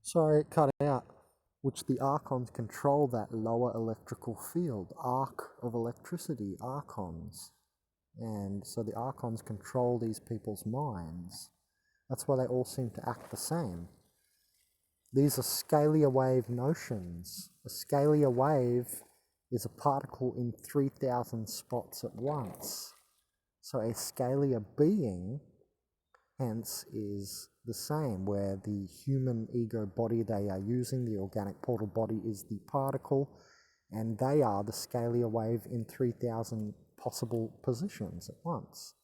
Sorry, it cut out. Which the archons control that lower electrical field, arc of electricity, archons. And so the archons control these people's minds. That's why they all seem to act the same. These are scalar wave notions. A scalar wave is a particle in 3,000 spots at once. So a scalar being, hence, is the same, where the human ego body they are using, the organic portal body, is the particle, and they are the scalar wave in 3,000 possible positions at once.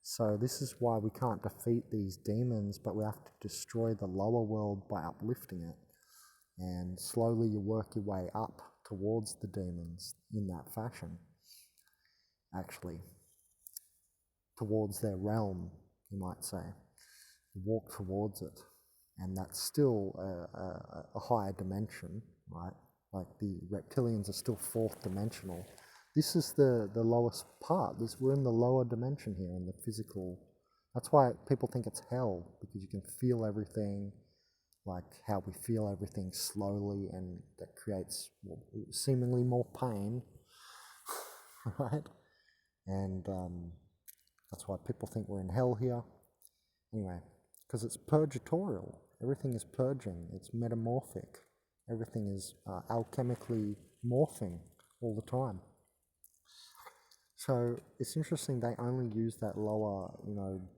So this is why we can't defeat these demons, but we have to destroy the lower world by uplifting it. And slowly you work your way up towards the demons in that fashion, actually. Towards their realm, you might say. Walk towards it. And that's still a higher dimension, right? Like the reptilians are still fourth dimensional. This is the lowest part. We're in the lower dimension here, in the physical. That's why people think it's hell, because you can feel everything, like how we feel everything slowly, and that creates seemingly more pain, right? And that's why people think we're in hell here. Anyway, because it's purgatorial. Everything is purging. It's metamorphic. Everything is alchemically morphing all the time. So it's interesting they only use that lower,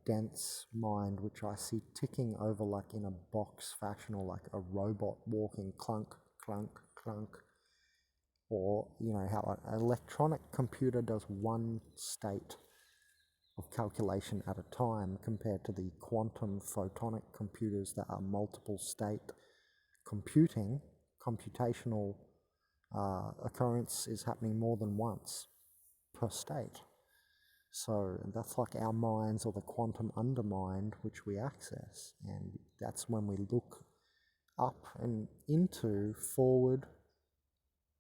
dense mind, which I see ticking over like in a box fashion, or like a robot walking clunk, clunk, clunk. Or, how an electronic computer does one state of calculation at a time, compared to the quantum photonic computers that are multiple state computing. Computational occurrence is happening more than once per state. So that's like our minds, or the quantum undermind, which we access. And that's when we look up and into, forward,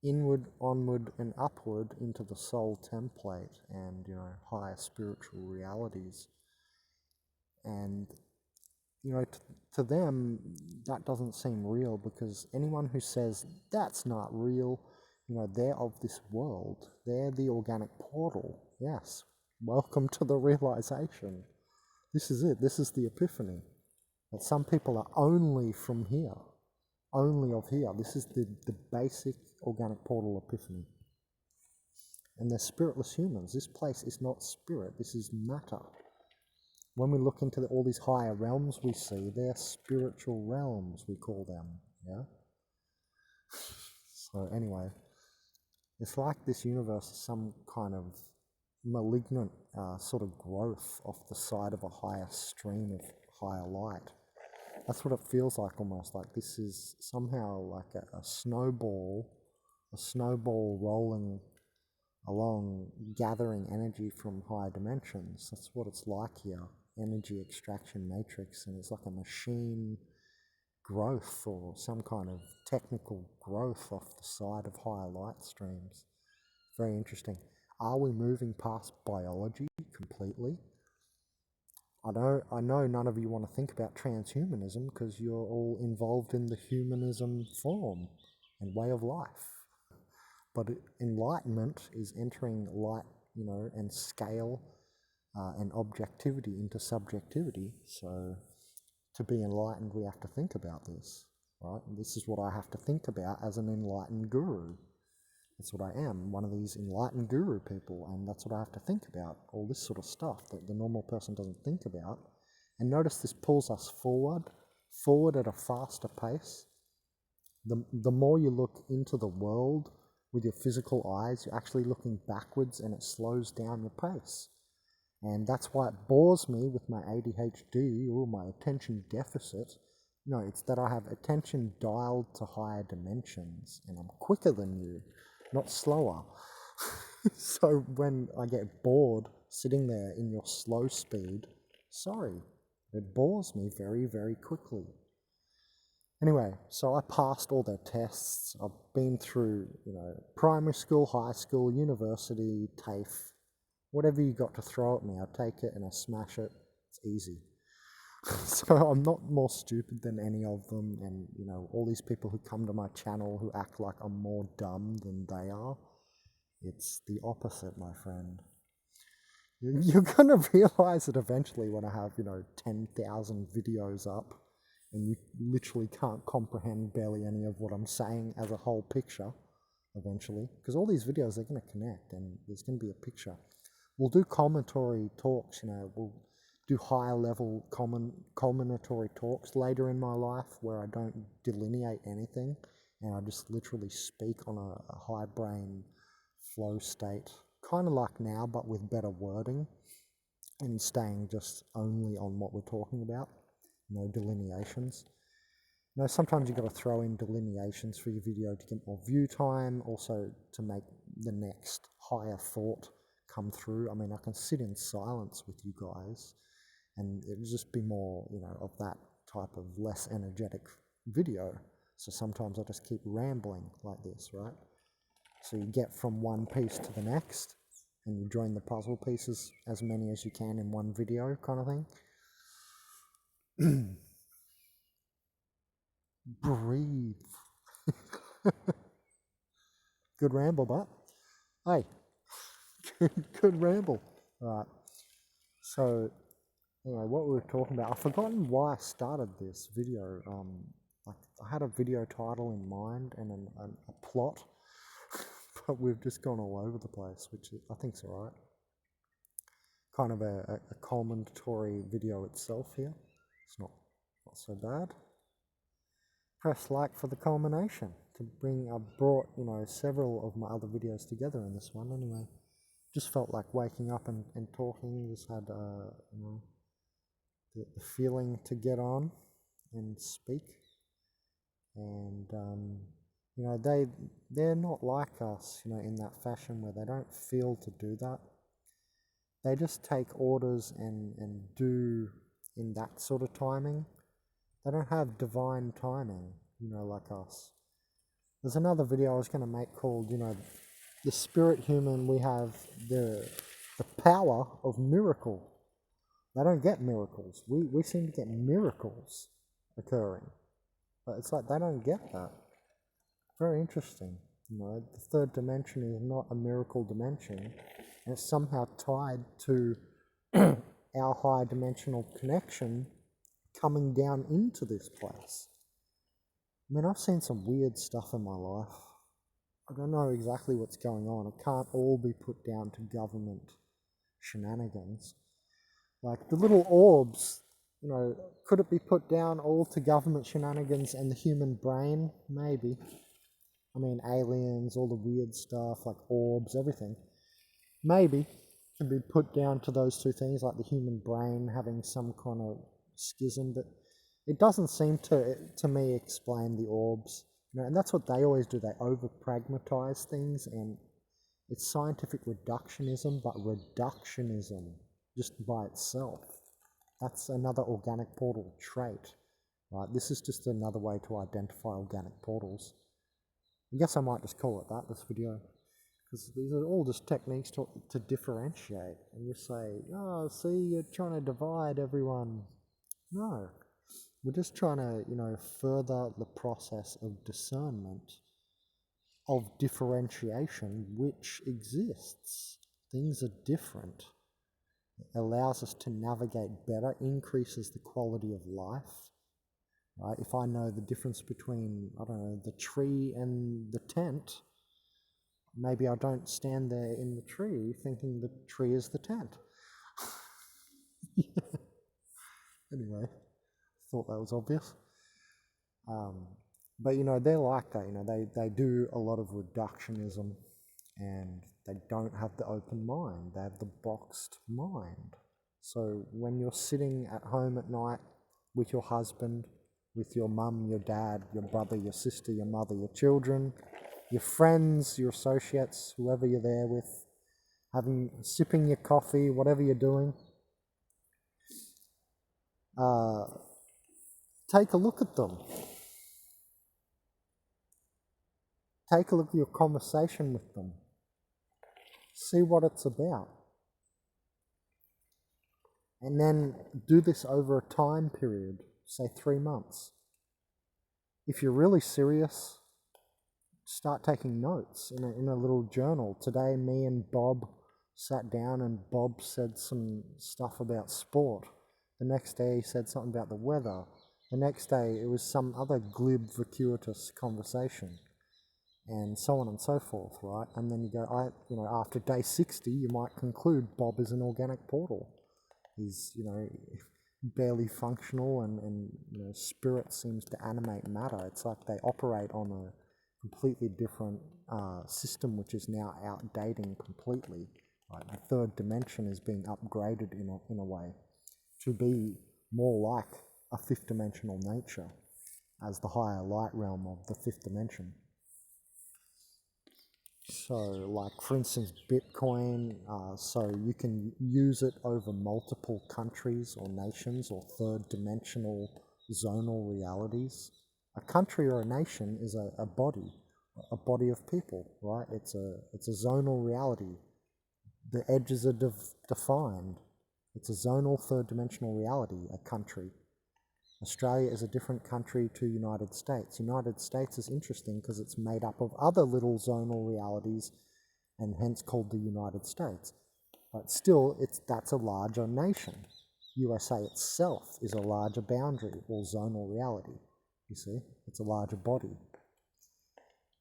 inward, onward, and upward into the soul template and, higher spiritual realities. And, to them, that doesn't seem real, because anyone who says that's not real, they're of this world. They're the organic portal. Yes. Welcome to the realization. This is it. This is the epiphany. That some people are only from here. Only of here. This is the basic organic portal epiphany. And they're spiritless humans. This place is not spirit. This is matter. When we look into all these higher realms we see, they're spiritual realms, we call them. Yeah? So anyway, it's like this universe is some kind of malignant sort of growth off the side of a higher stream of higher light. That's what it feels like, almost like this is somehow like a snowball rolling along, gathering energy from higher dimensions. That's what it's like here, energy extraction matrix, and it's like a machine growth, or some kind of technical growth off the side of higher light streams. Very interesting. Are we moving past biology completely? I know none of you want to think about transhumanism, because you're all involved in the humanism form and way of life. But enlightenment is entering light, and scale and objectivity into subjectivity. So to be enlightened, we have to think about this, right? And this is what I have to think about as an enlightened guru. That's what I am, one of these enlightened guru people, and that's what I have to think about, all this sort of stuff that the normal person doesn't think about. And notice this pulls us forward at a faster pace. The more you look into the world with your physical eyes, you're actually looking backwards, and it slows down your pace. And that's why it bores me with my ADHD, or my attention deficit. No, it's that I have attention dialed to higher dimensions, and I'm quicker than you, not slower. So when I get bored sitting there in your slow speed, sorry, it bores me very, very quickly. Anyway, so I passed all their tests. I've been through, primary school, high school, university, TAFE, whatever you got to throw at me, I take it and I smash it. It's easy. So I'm not more stupid than any of them, and you know, all these people who come to my channel who act like I'm more dumb than they are, it's the opposite, my friend. You're gonna realize it eventually when I have, you know, 10,000 videos up and you literally can't comprehend barely any of what I'm saying as a whole picture eventually, because all these videos, they're going to connect and there's going to be a picture. We'll do commentary talks, you know, we'll do higher level culminatory talks later in my life where I don't delineate anything and I just literally speak on a high brain flow state, kind of like now but with better wording and staying just only on what we're talking about, no delineations. You know, sometimes you've got to throw in delineations for your video to get more view time, also to make the next higher thought come through. I mean, I can sit in silence with you guys and it would just be more, you know, of that type of less energetic video. So sometimes I just keep rambling like this, right? So you get from one piece to the next and you join the puzzle pieces, as many as you can in one video kind of thing. Breathe. Good ramble, but hey, good ramble. All right. So anyway, what we were talking about, I've forgotten why I started this video. Like I had a video title in mind and a plot, but we've just gone all over the place, which I think's all right. Kind of a culminatory video itself here. It's not so bad. Press like for the culmination to bring. I brought, you know, several of my other videos together in this one. Anyway, just felt like waking up and talking. Just had you know, the feeling to get on and speak. And you know, they're not like us, you know, in that fashion where they don't feel to do that. They just take orders and do in that sort of timing. They don't have divine timing, you know, like us. There's another video I was going to make called, you know, the spirit human, we have the power of miracle. They don't get miracles. We seem to get miracles occurring. But it's like they don't get that. Very interesting. You know, the third dimension is not a miracle dimension. And it's somehow tied to our high dimensional connection coming down into this place. I mean, I've seen some weird stuff in my life. I don't know exactly what's going on. It can't all be put down to government shenanigans. Like the little orbs, you know, could it be put down all to government shenanigans and the human brain? Maybe. I mean, aliens, all the weird stuff, like orbs, everything. Maybe can be put down to those two things, like the human brain having some kind of schism, but it doesn't seem to me explain the orbs. You know, and that's what they always do. They over-pragmatize things, and it's scientific reductionism, but reductionism just by itself. That's another organic portal trait, right? This is just another way to identify organic portals. I guess I might just call it that, this video, because these are all just techniques to differentiate. And you say, oh, see, you're trying to divide everyone. No, we're just trying to, you know, further the process of discernment, of differentiation, which exists. Things are different. It allows us to navigate better, increases the quality of life. Right? If I know the difference between, I don't know, the tree and the tent, maybe I don't stand there in the tree thinking the tree is the tent. Anyway, thought that was obvious. But, you know, they're like that. You know, they do a lot of reductionism and they don't have the open mind. They have the boxed mind. So when you're sitting at home at night with your husband, with your mum, your dad, your brother, your sister, your mother, your children, your friends, your associates, whoever you're there with, sipping your coffee, whatever you're doing, take a look at them. Take a look at your conversation with them. See what it's about. And then do this over a time period, say 3 months. If you're really serious, start taking notes in a little journal. Today, me and Bob sat down and Bob said some stuff about sport. The next day, he said something about the weather. The next day, it was some other glib, vacuitous conversation, and so on and so forth, right? And then you go, after day 60, you might conclude Bob is an organic portal. He's, barely functional, and spirit seems to animate matter. It's like they operate on a completely different system, which is now outdating completely. Right? The third dimension is being upgraded in a way to be more like a fifth dimensional nature as the higher light realm of the fifth dimension. So, like for instance, Bitcoin, so you can use it over multiple countries or nations or third dimensional zonal realities. A country or a nation is a body of people, right? It's a zonal reality. The edges are defined. It's a zonal third dimensional reality, a country. Australia is a different country to United States. United States is interesting because it's made up of other little zonal realities and hence called the United States. But still, that's a larger nation. USA itself is a larger boundary or zonal reality. You see, it's a larger body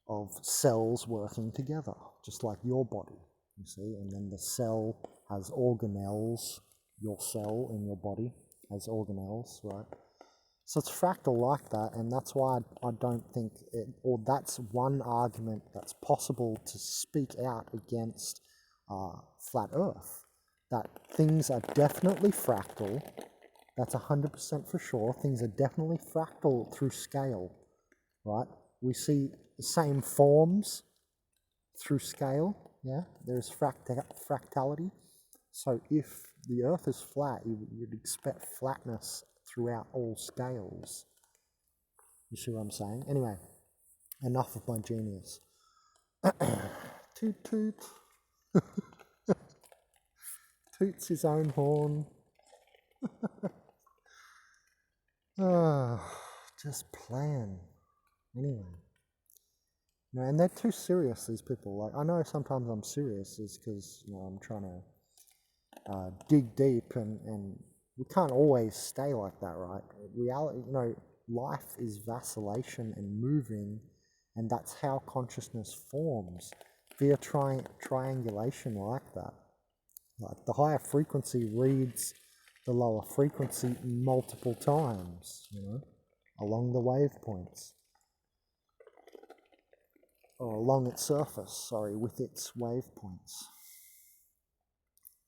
of cells working together, just like your body, you see. And then the cell has organelles, your cell in your body has organelles, right? So it's fractal like that, and that's why I don't think or that's one argument that's possible to speak out against flat Earth. That things are definitely fractal, that's 100% for sure. Things are definitely fractal through scale, right? We see the same forms through scale, yeah? There's fractality. So if the Earth is flat, you'd expect flatness throughout all scales. You see what I'm saying? Anyway, enough of my genius. Toot toot. Toots his own horn. Just plan. Anyway. And they're too serious, these people. Like, I know sometimes I'm serious is because, I'm trying to dig deep and we can't always stay like that, right? Reality, life is vacillation and moving, and that's how consciousness forms via triangulation like that. Like the higher frequency reads the lower frequency multiple times, along the wave points. Or along its surface, with its wave points.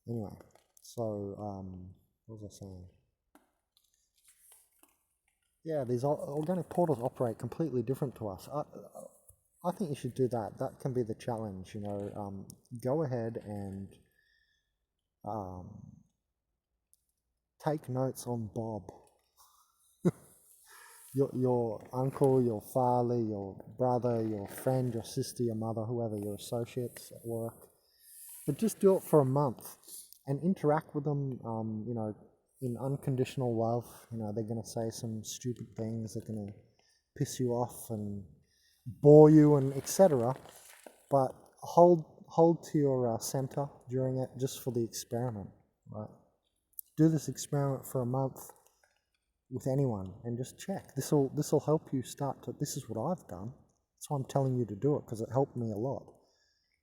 Anyway, so, what was I saying? Yeah, these organic portals operate completely different to us. I think you should do that. That can be the challenge, go ahead and take notes on Bob. Your uncle, your father, your brother, your friend, your sister, your mother, whoever, your associates at work. But just do it for a month and interact with them, in unconditional love. They're going to say some stupid things. They're going to piss you off and bore you and etc. But hold to your center during it just for the experiment, right? Do this experiment for a month with anyone and just check. This will help you start to. This is what I've done. That's why I'm telling you to do it, because it helped me a lot.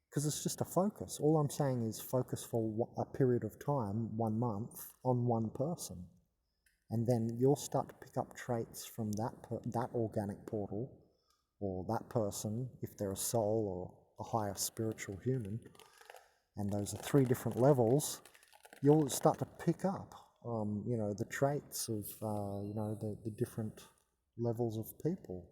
Because it's just a focus. All I'm saying is focus for a period of time, 1 month, on one person. And then you'll start to pick up traits from that organic portal, or that person, if they're a soul or a higher spiritual human. And those are 3 different levels. You'll start to pick up, the traits of, the different levels of people.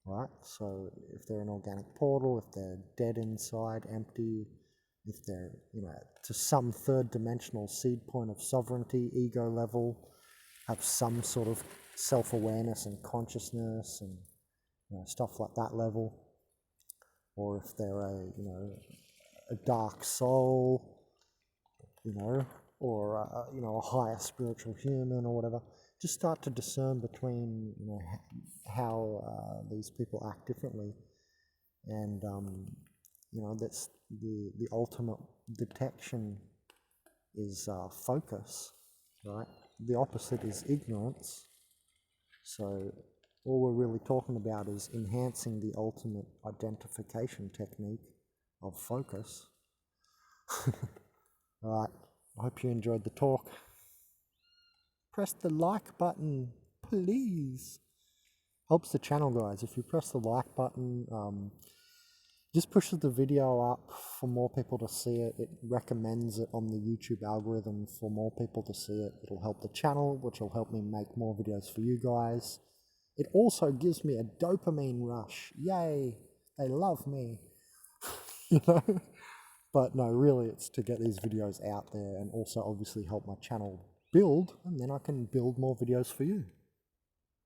Right? So if they're an organic portal, if they're dead inside, empty, if they're, to some third dimensional seed point of sovereignty, ego level, have some sort of self-awareness and consciousness and stuff like that level. Or if they're a dark soul, or you know, a higher spiritual human or whatever. Just start to discern between, you know, how these people act differently, and you know, that's the ultimate detection is focus, right? The opposite is ignorance. So all we're really talking about is enhancing the ultimate identification technique of focus. Alright, I hope you enjoyed the talk. Press the like button, please. Helps the channel, guys. If you press the like button, just pushes the video up for more people to see it. It recommends it on the YouTube algorithm for more people to see it. It'll help the channel, which will help me make more videos for you guys. It also gives me a dopamine rush. Yay, they love me. You know? But no, really, it's to get these videos out there and also obviously help my channel build, and then I can build more videos for you.